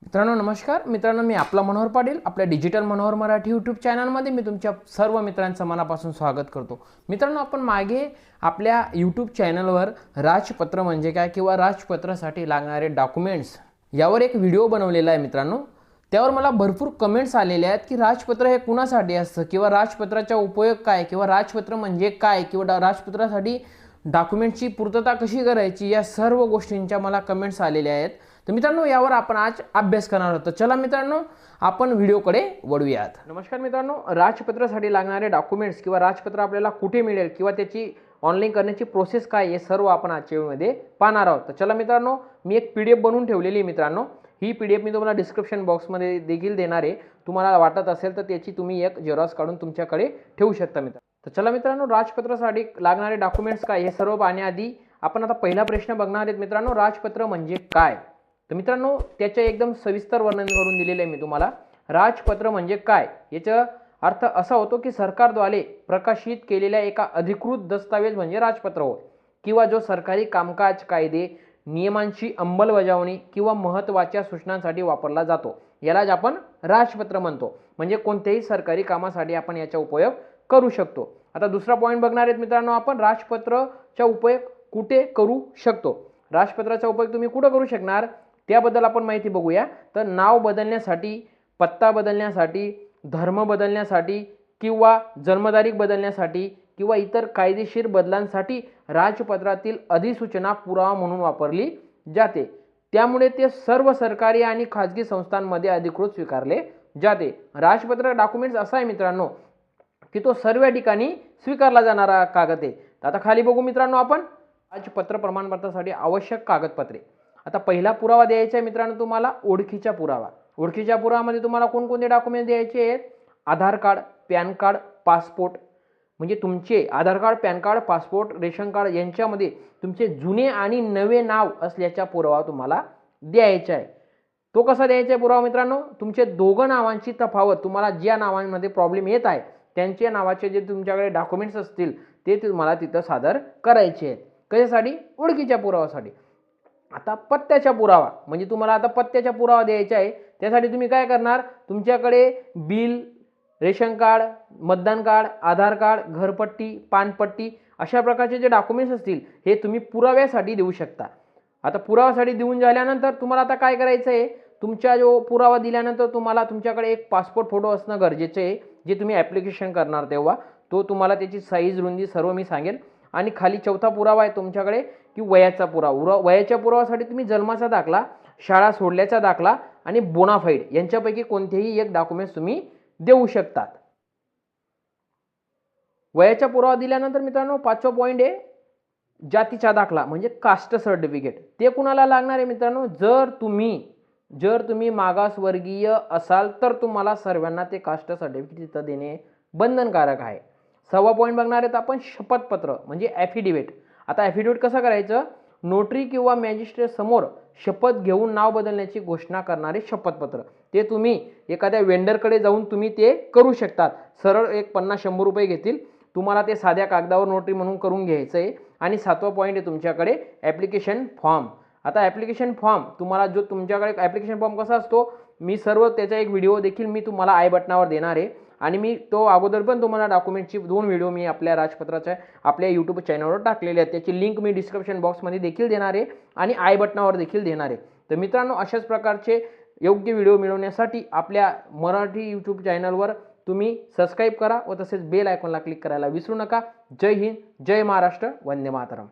मित्रांनो नमस्कार मित्रांनो, मी आपला मनोहर पाटील आपल्या डिजिटल मनोहर मराठी यूट्यूब चॅनलमध्ये मी तुमच्या सर्व मित्रांचं मनापासून स्वागत करतो। मित्रांनो, आपण मागे आपल्या यूट्यूब चॅनलवर राजपत्र म्हणजे काय किंवा राजपत्रासाठी लागणारे डॉक्युमेंट्स यावर एक व्हिडिओ बनवलेला आहे। मित्रांनो, त्यावर मला भरपूर कमेंट्स आलेले आहेत की राजपत्र हे कुणासाठी असतं किंवा राजपत्राचा उपयोग काय किंवा राजपत्र म्हणजे काय किंवा राजपत्रासाठी डॉक्युमेंटची पूर्तता कशी करायची, या सर्व गोष्टींच्या मला कमेंट्स आलेल्या आहेत। तर मित्रांनो, यावर आपण आज अभ्यास करणार आहोत। चला मित्रांनो, आपण व्हिडिओकडे वळूयात। नमस्कार मित्रांनो, राजपत्रासाठी लागणारे डॉक्युमेंट्स किंवा राजपत्र आपल्याला कुठे मिळेल किंवा त्याची ऑनलाईन करण्याची प्रोसेस काय हे सर्व आपण आजच्या व्हिडिओमध्ये पाहणार आहोत। तर चला मित्रांनो, मी एक PDF बनवून ठेवलेली आहे। मित्रांनो, ही PDF मी तुम्हाला डिस्क्रिप्शन बॉक्समध्ये देखील देणार आहे। तुम्हाला वाटत असेल तर त्याची तुम्ही एक झेरॉक्स काढून तुमच्याकडे ठेवू शकता मित्रांनो। तर चला मित्रांनो, राजपत्रासाठी लागणारे डॉक्युमेंट्स काय हे सर्व पाहण्याआधी आपण आता पहिला प्रश्न बघणार आहेत। मित्रांनो, राजपत्र म्हणजे काय? तर मित्रांनो, त्याचे एकदम सविस्तर वर्णन करून दिलेले आहे मी तुम्हाला। राजपत्र म्हणजे काय याचा अर्थ असा होतो की सरकारद्वारे प्रकाशित केलेल्या एका अधिकृत दस्तावेज म्हणजे राजपत्र होय, किंवा जो सरकारी कामकाज, कायदे, नियमांची अंमलबजावणी किंवा महत्त्वाच्या सूचनांसाठी वापरला जातो, यालाच आपण राजपत्र म्हणतो। म्हणजे कोणत्याही सरकारी कामासाठी आपण याचा उपयोग करू शकतो। आता दुसरा पॉइंट बघणार आहेत मित्रांनो, आपण राजपत्राचा उपयोग कुठे करू शकतो। राजपत्राचा उपयोग तुम्ही कुठे करू शकणार त्याबद्दल आपण माहिती बघूया। तर नाव बदलण्यासाठी, पत्ता बदलण्यासाठी, धर्म बदलण्यासाठी किंवा जन्मतारीख बदलण्यासाठी किंवा इतर कायदेशीर बदलांसाठी राजपत्रातील अधिसूचना पुरावा म्हणून वापरली जाते। त्यामुळे ते सर्व सरकारी आणि खाजगी संस्थांमध्ये अधिकृत स्वीकारले जाते। राजपत्र डॉक्युमेंट्स असा आहे मित्रांनो की तो सर्व ठिकाणी स्वीकारला जाणारा कागद आहे। आता खाली बघू मित्रांनो, आपण राजपत्र प्रमाणपत्रासाठी आवश्यक कागदपत्रे। आता पहिला पुरावा द्यायचा आहे मित्रांनो तुम्हाला ओळखीचा पुरावा। ओळखीच्या पुराव्यामध्ये तुम्हाला कोणकोणते डॉक्युमेंट द्यायचे आहेत? Aadhaar card, PAN card, passport. म्हणजे तुमचे Aadhaar card, PAN card, passport, ration card यांच्यामध्ये तुमचे जुने आणि नवे नाव असल्याचा पुरावा तुम्हाला द्यायचा आहे। तो कसा द्यायचा आहे पुरावा मित्रांनो? तुमचे दोघं नावांची तफावत, तुम्हाला ज्या नावांमध्ये प्रॉब्लेम येत आहे त्यांच्या नावाचे जे तुमच्याकडे डॉक्युमेंट्स असतील ते तुम्हाला तिथं सादर करायचे आहेत। कशासाठी? ओळखीच्या पुराव्यासाठी। आता पत्त्याचा पुरावा म्हणजे तुम्हाला आता पत्त्याचा पुरावा द्यायचा आहे। त्यासाठी तुम्ही काय करणार? तुमच्याकडे बिल, रेशन कार्ड, मतदान कार्ड, आधार कार्ड, घरपट्टी, पानपट्टी अशा प्रकारचे जे डॉक्युमेंट्स असतील हे तुम्ही पुराव्यासाठी देऊ शकता। आता पुराव्यासाठी देऊन झाल्यानंतर तुम्हाला आता काय करायचं आहे? तुमचा जो पुरावा दिल्यानंतर तुम्हाला तुमच्याकडे एक पासपोर्ट फोटो असणं गरजेचं आहे, जे तुम्ही ॲप्लिकेशन करणार तेव्हा तो तुम्हाला त्याची साईज, रुंदी सर्व मी सांगेल। आणि खाली चौथा पुरावा आहे तुमच्याकडे की वयाचा पुरावा। वयाच्या पुराव्यासाठी तुम्ही जन्माचा दाखला, शाळा सोडल्याचा दाखला आणि बोनाफाईड यांच्यापैकी कोणतेही एक डॉक्युमेंट्स तुम्ही देऊ शकतात। वयाचा पुरावा दिल्यानंतर मित्रांनो पाचवा पॉइंट आहे जातीचा दाखला म्हणजे कास्ट सर्टिफिकेट। ते कुणाला लागणार आहे मित्रांनो? जर तुम्ही मागासवर्गीय असाल तर तुम्हाला सर्वांना ते कास्ट सर्टिफिकेट तिथं देणे बंधनकारक आहे। सहावा पॉइंट बघणार आहेत आपण शपथपत्र म्हणजे ॲफिडेव्हिट। आता ॲफिडेव्हिट कसं करायचं? नोटरी किंवा मॅजिस्ट्रेट समोर शपथ घेऊन नाव बदलण्याची घोषणा करणारे शपथपत्र। ते तुम्ही एखाद्या वेंडरकडे जाऊन तुम्ही ते करू शकतात। सरळ एक 50-100 रुपये घेतील, तुम्हाला ते साध्या कागदावर नोटरी म्हणून करून घ्यायचं आहे। आणि सातवा पॉइंट आहे तुमच्याकडे ॲप्लिकेशन फॉर्म। आता ॲप्लिकेशन फॉर्म तुम्हाला जो तुमच्याकडे ॲप्लिकेशन फॉर्म कसा असतो मी सर्व त्याचा एक व्हिडिओ देखील मी तुम्हाला आय बटनावर देणार आहे। आणि मी तो अगोदर पण तुम्हाला डॉक्युमेंटची 2 व्हिडिओ मी आपल्या राजपत्राच्या आपल्या यूट्यूब चॅनलवर टाकलेले आहेत। त्याची लिंक मी डिस्क्रिप्शन बॉक्समध्ये देखील देणार आहे आणि आय बटनावर देखील देणार आहे। तर मित्रांनो, अशाच प्रकारचे योग्य व्हिडिओ मिळवण्यासाठी आपल्या मराठी यूट्यूब चॅनलवर तुम्ही सबस्क्राईब करा व तसेच बेल आयकॉनला क्लिक करायला विसरू नका। जय हिंद, जय महाराष्ट्र, वंदे मातरम।